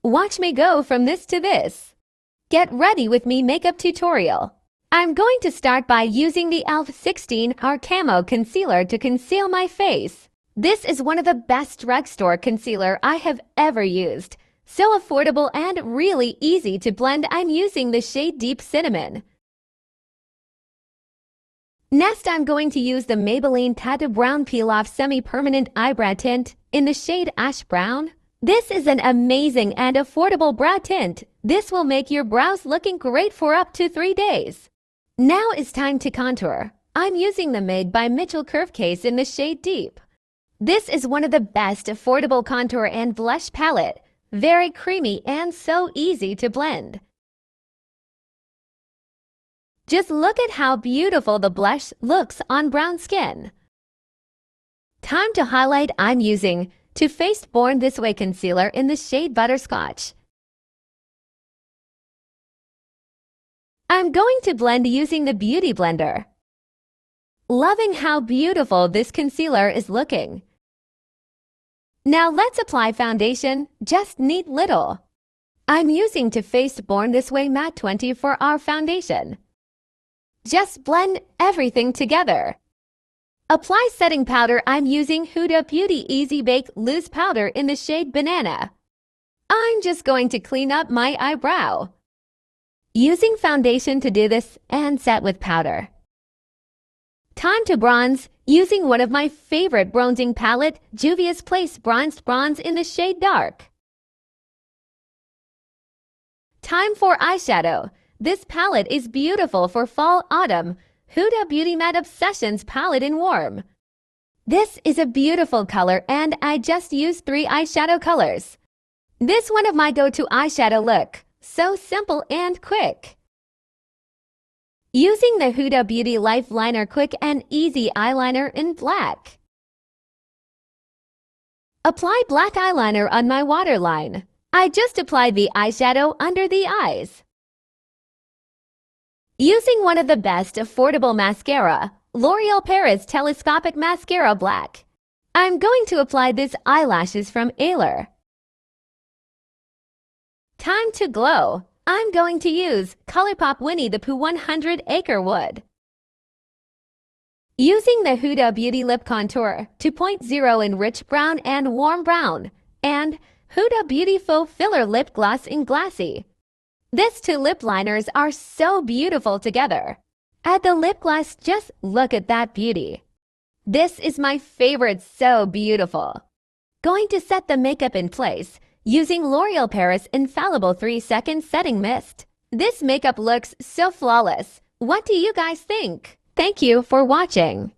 Watch me go from this to this. Get ready with me makeup tutorial. I'm going to start by using the e.l.f. 16 Hour Camo Concealer to conceal my face. This is one of the best drugstore concealer I have ever used. So affordable and really easy to blend. I'm using the shade Deep Cinnamon. Next, I'm going to use the Maybelline Tattoo Brown Peel Off Semi-Permanent Eyebrow Tint in the shade Ash Brown. This is an amazing and affordable brow tint. This will make your brows looking great for up to 3 days. Now it's time to contour. I'm using the Made by Mitchell Curve Case in the shade Deep. This is one of the best affordable contour and blush palette. Very creamy and so easy to blend. Just look at how beautiful the blush looks on brown skin. Time to highlight. I'm using Too Faced Born This Way concealer in the shade Butterscotch. I'm going to blend using the Beauty Blender. Loving how beautiful this concealer is looking. Now let's apply foundation. Just need little. I'm using Too Faced Born This Way Matte 20 for our foundation. Just blend everything together. Apply setting powder. I'm using Huda Beauty Easy Bake Loose Powder in the shade Banana. I'm just going to clean up my eyebrow. Using foundation to do this and set with powder. Time to bronze. Using one of my favorite bronzing palette, Juvia's Place Bronzed Bronze in the shade Dark. Time for eyeshadow. This palette is beautiful for fall-autumn. Huda Beauty Matte Obsessions palette in Warm. This is a beautiful color and I just used 3 eyeshadow colors. This one of my go-to eyeshadow look. So simple and quick. Using the Huda Beauty Life Liner Quick and Easy Eyeliner in black. Apply black eyeliner on my waterline. I just applied the eyeshadow under the eyes. Using one of the best affordable mascara, L'Oreal Paris Telescopic Mascara Black. I'm going to apply this eyelashes from Eylure. Time to glow. I'm going to use Colourpop Winnie the Pooh 100 Aker Wood. Using the Huda Beauty Lip Contour 2.0 in Rich Brown and Warm Brown, and Huda Beauty Faux Filler Lip Gloss in Glassy. These 2 lip liners are so beautiful together. Add the lip gloss. Just look at that beauty. This is my favorite, so beautiful. Going to set the makeup in place using L'Oreal Paris Infallible 3-Second Setting Mist. This makeup looks so flawless. What do you guys think? Thank you for watching.